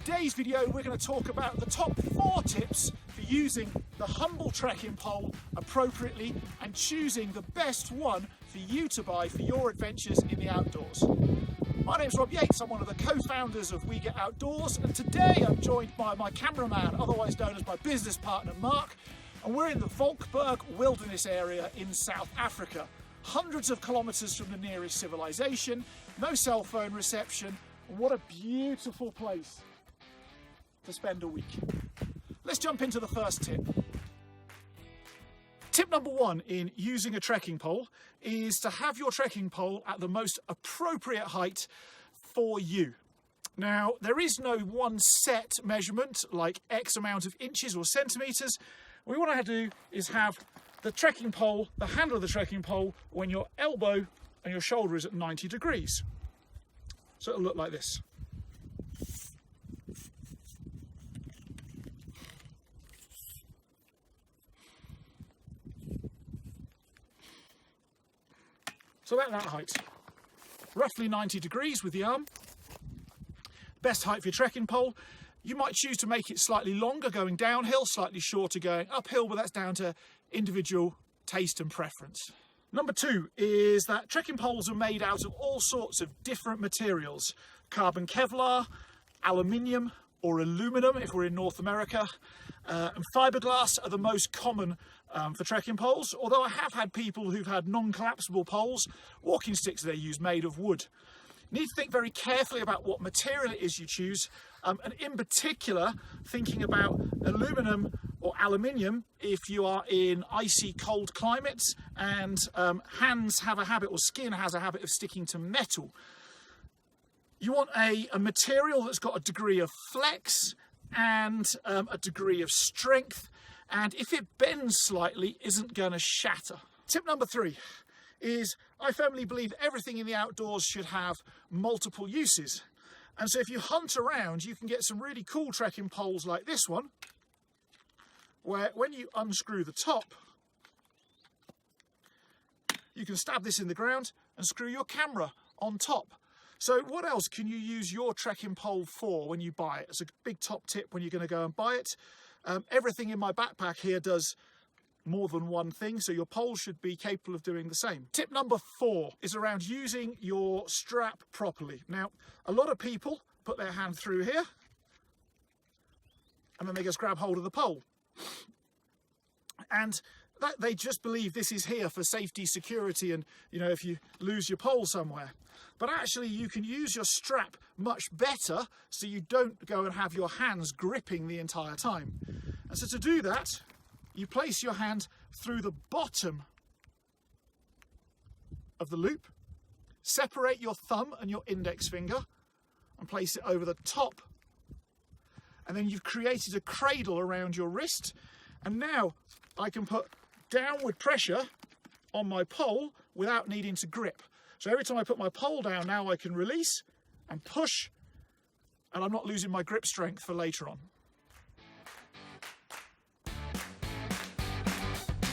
today's video we're going to talk about the top 4 tips for using the humble trekking pole appropriately and choosing the best one for you to buy for your adventures in the outdoors. My name's Rob Yates, I'm one of the co-founders of We Get Outdoors, and today I'm joined by my cameraman, otherwise known as my business partner Mark, and we're in the Valkberg Wilderness area in South Africa. Hundreds of kilometres from the nearest civilization, no cell phone reception, and what a beautiful place to spend a week. Let's jump into the first tip. Tip number 1 in using a trekking pole is to have your trekking pole at the most appropriate height for you. Now, there is no one set measurement like X amount of inches or centimetres. What we want to do is have the trekking pole, the handle of the trekking pole, when your elbow and your shoulder is at 90 degrees. So it'll look like this. So at that height, roughly 90 degrees with the arm. Best height for your trekking pole. You might choose to make it slightly longer going downhill, slightly shorter going uphill, but that's down to individual taste and preference. Number 2 is that trekking poles are made out of all sorts of different materials. Carbon Kevlar, aluminium or aluminum if we're in North America, and fiberglass are the most common for trekking poles, although I have had people who've had non-collapsible poles, walking sticks they use made of wood. You need to think very carefully about what material it is you choose, and in particular thinking about aluminum or aluminium if you are in icy cold climates and hands have a habit, or skin has a habit, of sticking to metal. You want a material that's got a degree of flex and a degree of strength, and if it bends slightly, isn't going to shatter. Tip number 3 is I firmly believe everything in the outdoors should have multiple uses. And so if you hunt around, you can get some really cool trekking poles like this one, where when you unscrew the top, you can stab this in the ground and screw your camera on top. So what else can you use your trekking pole for when you buy it? It's a big top tip when you're going to go and buy it. Everything in my backpack here does more than one thing, so your pole should be capable of doing the same. Tip number 4 is around using your strap properly. Now, a lot of people put their hand through here and then they just grab hold of the pole. And they just believe this is here for safety, security, and if you lose your pole somewhere. But actually you can use your strap much better so you don't go and have your hands gripping the entire time. And so to do that, you place your hand through the bottom of the loop, separate your thumb and your index finger and place it over the top. And then you've created a cradle around your wrist. And now I can put downward pressure on my pole without needing to grip. So every time I put my pole down, now I can release and push, and I'm not losing my grip strength for later on.